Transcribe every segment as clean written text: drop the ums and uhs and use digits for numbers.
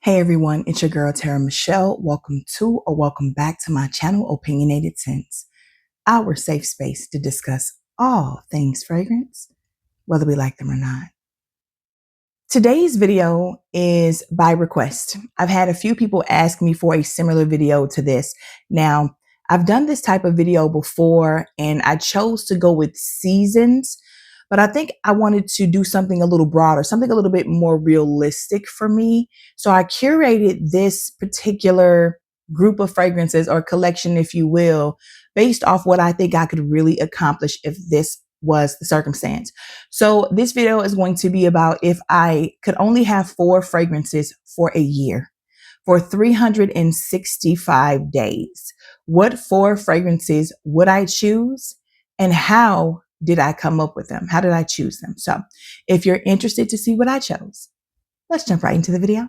Hey everyone, it's your girl TeraMichelle. Welcome to or welcome back to my channel, Opinionated Scents, our safe space to discuss all things fragrance, whether we like them or not. Today's video is by request. I've had a few people ask me for a similar video to this. Now, I've done this type of video before and I chose to go with seasons, but I think I wanted to do something a little broader, something a little bit more realistic for me. So I curated this particular group of fragrances or collection, if you will, based off what I think I could really accomplish if this was the circumstance. So this video is going to be about if I could only have 4 fragrances for a year, for 365 days. What 4 fragrances would I choose and how did I come up with them? How did I choose them? So if you're interested to see what I chose, let's jump right into the video.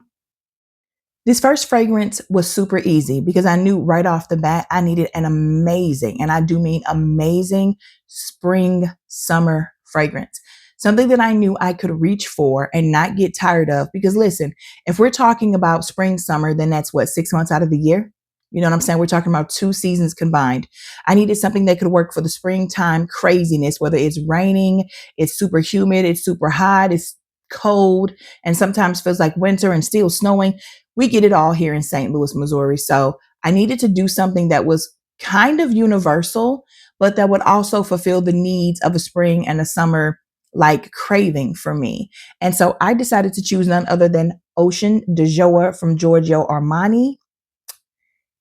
This first fragrance was super easy because I knew right off the bat I needed an amazing, and I do mean amazing, spring summer fragrance. Something that I knew I could reach for and not get tired of. Because listen, if we're talking about spring summer, then that's what, 6 months out of the year? You know what I'm saying? We're talking about 2 seasons combined. I needed something that could work for the springtime craziness, whether it's raining, it's super humid, it's super hot, it's cold, and sometimes feels like winter and still snowing. We get it all here in St. Louis, Missouri. So I needed to do something that was kind of universal, but that would also fulfill the needs of a spring and a summer like craving for me. And so I decided to choose none other than Ocean Dejour from Giorgio Armani.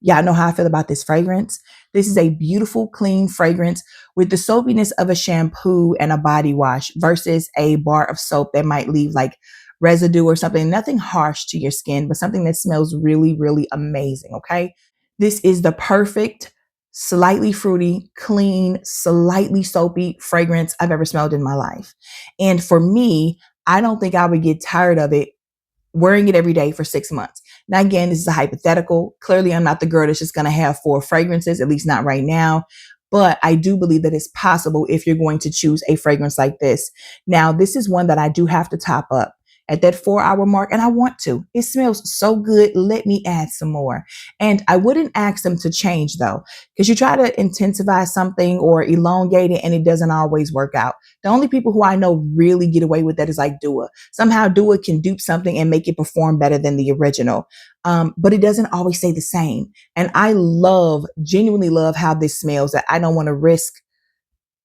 Y'all know how I feel about this fragrance. This is a beautiful, clean fragrance with the soapiness of a shampoo and a body wash versus a bar of soap that might leave like residue or something. Nothing harsh to your skin, but something that smells really, really amazing, okay? This is the perfect, slightly fruity, clean, slightly soapy fragrance I've ever smelled in my life. And for me, I don't think I would get tired of it wearing it every day for 6 months. Now, again, this is a hypothetical. Clearly, I'm not the girl that's just going to have 4 fragrances, at least not right now. But I do believe that it's possible if you're going to choose a fragrance like this. Now, this is one that I do have to top up at that 4-hour mark, and I want to. It smells so good. Let me add some more. And I wouldn't ask them to change, though, because you try to intensify something or elongate it, and it doesn't always work out. The only people who I know really get away with that is like Dua. Somehow Dua can dupe something and make it perform better than the original. But it doesn't always stay the same. And I genuinely love how this smells, that I don't want to risk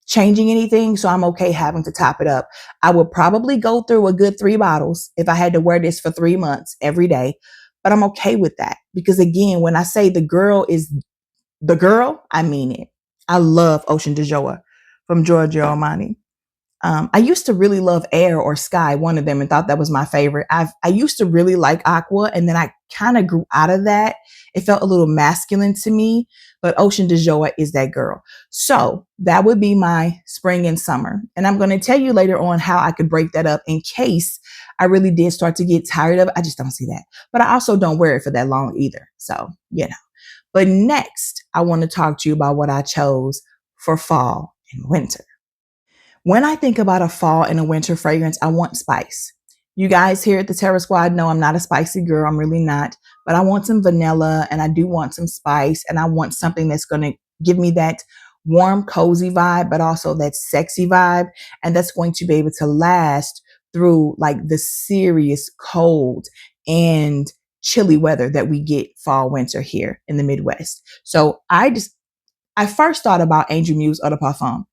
changing anything. So I'm okay having to top it up. I would probably go through a good 3 bottles if I had to wear this for 3 months every day. But I'm okay with that. Because again, when I say the girl is the girl, I mean it. I love Ocean Dejour from Giorgio Armani. I used to really love Air or Sky, one of them, and thought that was my favorite. I used to really like Aqua, and then I kind of grew out of that. It felt a little masculine to me, but Ocean Dejour is that girl. So that would be my spring and summer. And I'm going to tell you later on how I could break that up in case I really did start to get tired of it. I just don't see that. But I also don't wear it for that long either. So, you know. But next, I want to talk to you about what I chose for fall and winter. When I think about a fall and a winter fragrance, I want spice. You guys here at the Terra Squad know I'm not a spicy girl. I'm really not. But I want some vanilla and I do want some spice. And I want something that's going to give me that warm, cozy vibe, but also that sexy vibe. And that's going to be able to last through like the serious cold and chilly weather that we get fall, winter here in the Midwest. So I first thought about Angel Muse Eau de Parfum.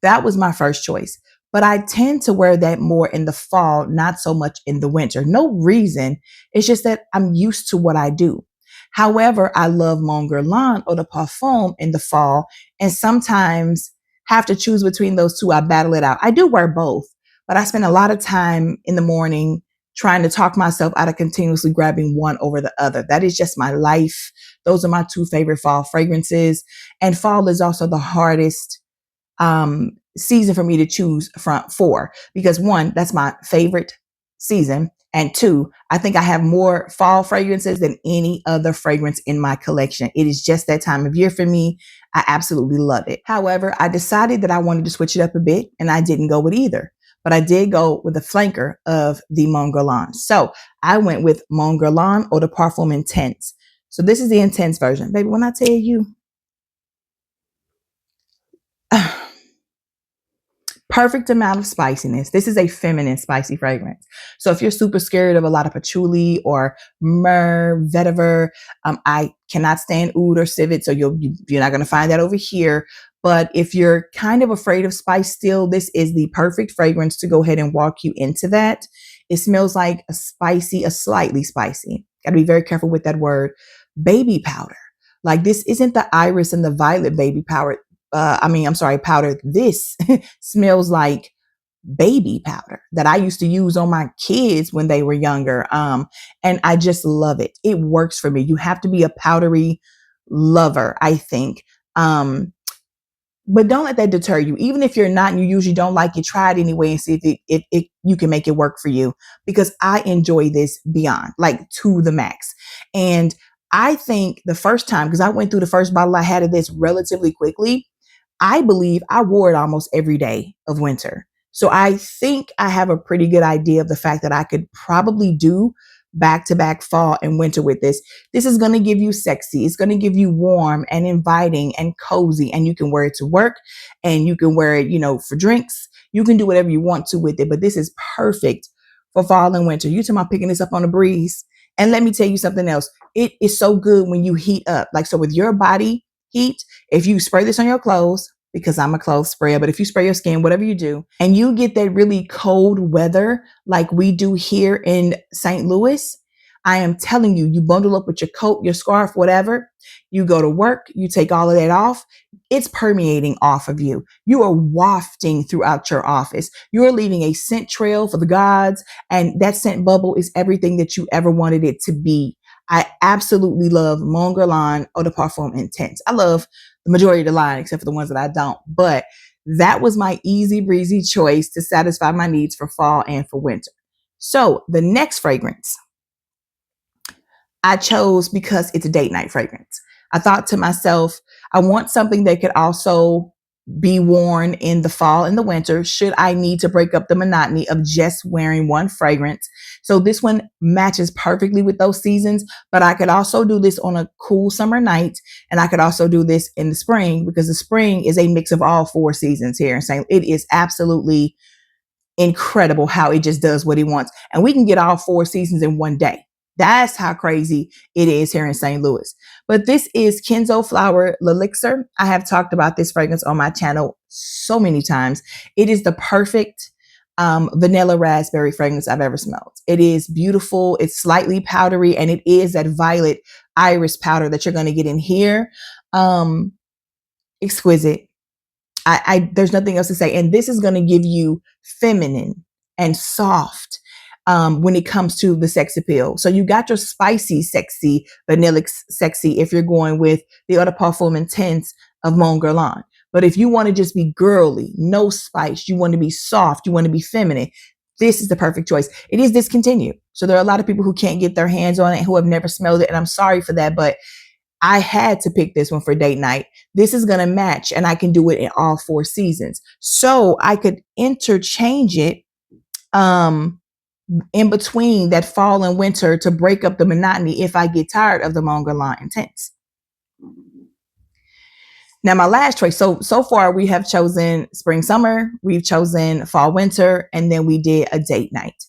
That was my first choice. But I tend to wear that more in the fall, not so much in the winter. No reason. It's just that I'm used to what I do. However, I love Mon Guerlain Eau de Parfum in the fall, and sometimes have to choose between those two. I battle it out. I do wear both, but I spend a lot of time in the morning trying to talk myself out of continuously grabbing one over the other. That is just my life. Those are my 2 favorite fall fragrances. And fall is also the hardest season for me to choose for, because 1, that's my favorite season. And 2, I think I have more fall fragrances than any other fragrance in my collection. It is just that time of year for me. I absolutely love it. However, I decided that I wanted to switch it up a bit and I didn't go with either. but I did go with the flanker of the Mon Guerlain. So I went with Mon Guerlain Eau de Parfum Intense. So this is the intense version. Baby, when I tell you, perfect amount of spiciness. This is a feminine spicy fragrance. So if you're super scared of a lot of patchouli or myrrh, vetiver, I cannot stand oud or civet, so you're not going to find that over here. But if you're kind of afraid of spice still, this is the perfect fragrance to go ahead and walk you into that. It smells like a slightly spicy. Got to be very careful with that word. Baby powder. Like this isn't the iris and the violet baby powder. Powder. This smells like baby powder that I used to use on my kids when they were younger. And I just love it. It works for me. You have to be a powdery lover, I think. But don't let that deter you. Even if you're not and you usually don't like it, try it anyway and see if you can make it work for you. Because I enjoy this beyond, like to the max. And I think the first time, because I went through the first bottle I had of this relatively quickly, I believe I wore it almost every day of winter. So I think I have a pretty good idea of the fact that I could probably do back to back fall and winter with this. This is going to give you sexy. It's going to give you warm and inviting and cozy. And you can wear it to work and you can wear it, for drinks. You can do whatever you want to with it. But this is perfect for fall and winter. You talking about picking this up on a breeze. And let me tell you something else. It is so good when you heat up. Like, so with your body heat, if you spray this on your clothes, because I'm a clothes sprayer, but if you spray your skin, whatever you do, and you get that really cold weather like we do here in St. Louis, I am telling you, you bundle up with your coat, your scarf, whatever, you go to work, you take all of that off, it's permeating off of you. You are wafting throughout your office. You are leaving a scent trail for the gods, and that scent bubble is everything that you ever wanted it to be. I absolutely love Mon Guerlain Eau de Parfum Intense. I love the majority of the line, except for the ones that I don't. But that was my easy breezy choice to satisfy my needs for fall and for winter. So the next fragrance I chose because it's a date night fragrance. I thought to myself, I want something that could also be worn in the fall and the winter should I need to break up the monotony of just wearing one fragrance. So this one matches perfectly with those seasons, but I could also do this on a cool summer night, and I could also do this in the spring because the spring is a mix of all four seasons here in St. It is absolutely incredible how it just does what it wants. And we can get all four seasons in one day. That's how crazy it is here in St. Louis. But this is Kenzo Flower L'elixir. I have talked about this fragrance on my channel so many times. It is the perfect vanilla raspberry fragrance I've ever smelled. It is beautiful. It's slightly powdery, and it is that violet iris powder that you're going to get in here. Exquisite. There's nothing else to say. And this is going to give you feminine and soft when it comes to the sex appeal. So you got your spicy, sexy, vanillic sexy if you're going with the Eau de Parfum Intense of Mon Guerlain. But if you want to just be girly, no spice, you want to be soft, you want to be feminine, this is the perfect choice. It is discontinued. So there are a lot of people who can't get their hands on it, who have never smelled it. And I'm sorry for that, but I had to pick this one for date night. This is going to match, and I can do it in all four seasons. So I could interchange it in between that fall and winter to break up the monotony if I get tired of the Mon Guerlain Intense. Now, my last choice. So far we have chosen spring, summer, we've chosen fall, winter, and then we did a date night.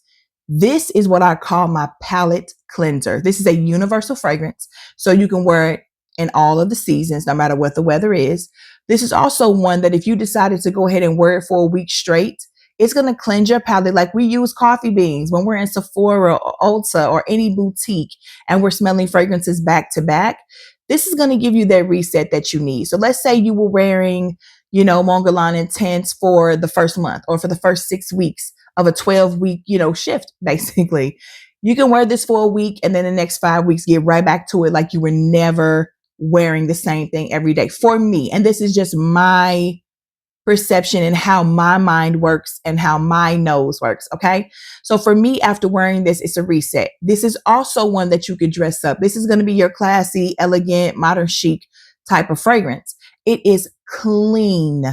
This is what I call my palette cleanser. This is a universal fragrance, so you can wear it in all of the seasons, no matter what the weather is. This is also one that if you decided to go ahead and wear it for a week straight, it's going to cleanse your palette. Like we use coffee beans when we're in Sephora or Ulta or any boutique and we're smelling fragrances back to back. This is going to give you that reset that you need. So let's say you were wearing, Mon Guerlain Intense for the first month or for the first 6 weeks of a 12-week, shift, basically. You can wear this for a week and then the next 5 weeks, get right back to it like you were never wearing the same thing every day. For me, and this is just my perception and how my mind works and how my nose works. Okay. So for me, after wearing this, it's a reset. This is also one that you could dress up. This is going to be your classy, elegant, modern chic type of fragrance. It is clean.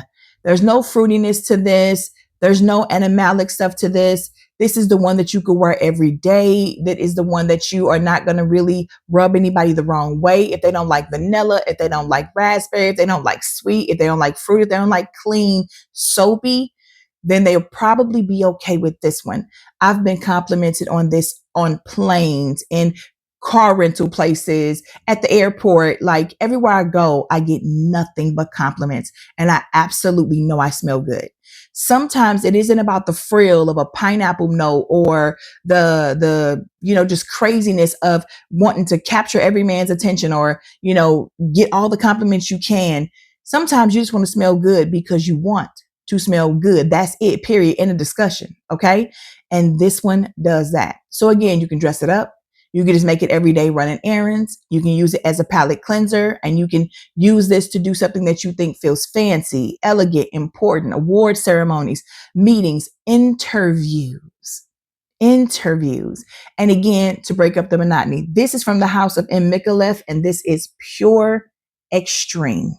There's no fruitiness to this. There's no animalic stuff to this. This is the one that you could wear every day. That is the one that you are not going to really rub anybody the wrong way. If they don't like vanilla, if they don't like raspberry, if they don't like sweet, if they don't like fruit, if they don't like clean, soapy, then they'll probably be okay with this one. I've been complimented on this on planes, in car rental places, at the airport. Like everywhere I go, I get nothing but compliments. And I absolutely know I smell good. Sometimes it isn't about the frill of a pineapple note or just craziness of wanting to capture every man's attention or, get all the compliments you can. Sometimes you just want to smell good because you want to smell good. That's it, period. End of discussion. Okay. And this one does that. So again, you can dress it up. You can just make it every day running errands. You can use it as a palette cleanser, and you can use this to do something that you think feels fancy, elegant, important, award ceremonies, meetings, interviews. And again, to break up the monotony, this is from the house of M. Micallef, and this is Pure Extreme.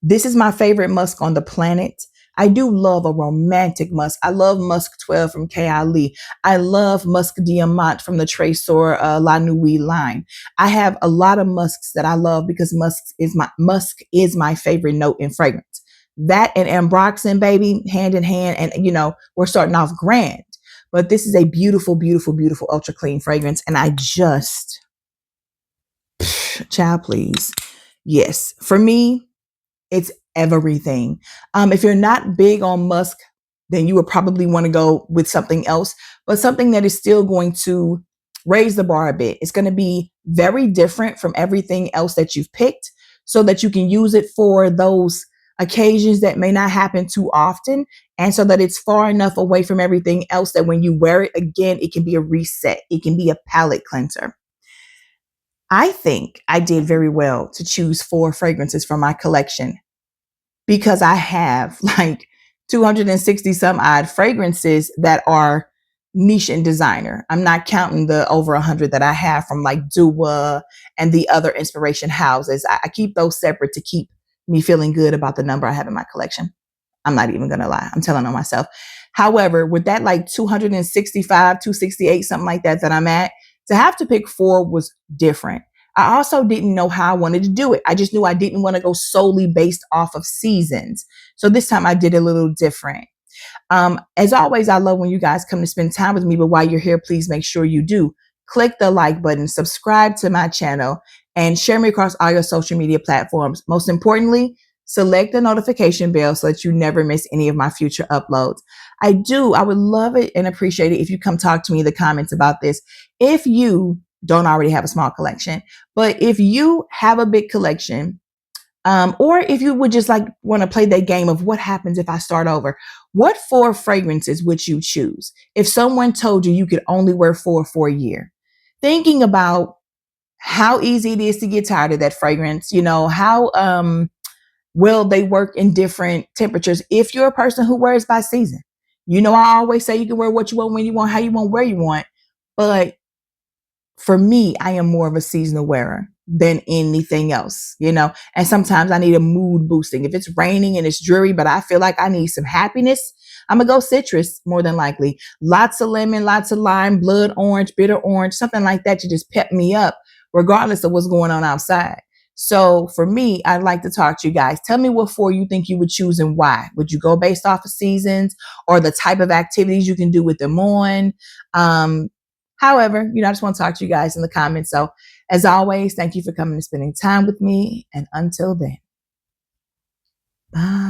This is my favorite musk on the planet. I do love a romantic musk. I love Musk 12 from K. Ali. I love Musk Diamant from the Tresor La Nuit line. I have a lot of musks that I love because musk is my favorite note in fragrance. That and Ambroxan, baby, hand in hand. And, we're starting off grand. But this is a beautiful, beautiful, beautiful ultra clean fragrance. And I just, child, please. Yes, for me, it's everything. If you're not big on musk, then you would probably want to go with something else, but something that is still going to raise the bar a bit. It's going to be very different from everything else that you've picked so that you can use it for those occasions that may not happen too often. And so that it's far enough away from everything else that when you wear it again, it can be a reset. It can be a palette cleanser. I think I did very well to choose 4 fragrances from my collection because I have like 260 some odd fragrances that are niche and designer. I'm not counting the over 100 that I have from like Dua and the other inspiration houses. I keep those separate to keep me feeling good about the number I have in my collection. I'm not even going to lie. I'm telling on myself. However, with that like 265, 268, something like that I'm at, to have to pick 4 was different. I also didn't know how I wanted to do it. I just knew I didn't want to go solely based off of seasons. So this time I did a little different. As always, I love when you guys come to spend time with me, but while you're here, please make sure you do click the like button, subscribe to my channel, and share me across all your social media platforms. Most importantly, select the notification bell so that you never miss any of my future uploads. I would love it and appreciate it if you come talk to me in the comments about this. If you don't already have a small collection, but if you have a big collection, or if you would just like want to play that game of what happens if I start over, what 4 fragrances would you choose? If someone told you you could only wear 4 for a year, thinking about how easy it is to get tired of that fragrance, how well they work in different temperatures. If you're a person who wears by season, I always say you can wear what you want, when you want, how you want, where you want. But for me, I am more of a seasonal wearer than anything else, and sometimes I need a mood boosting. If it's raining and it's dreary, but I feel like I need some happiness, I'm gonna go citrus more than likely. Lots of lemon, lots of lime, blood orange, bitter orange, something like that to just pep me up regardless of what's going on outside. So for me, I'd like to talk to you guys. Tell me what 4 you think you would choose and why. Would you go based off of seasons or the type of activities you can do with them on? However, I just want to talk to you guys in the comments. So as always, thank you for coming and spending time with me. And until then, bye.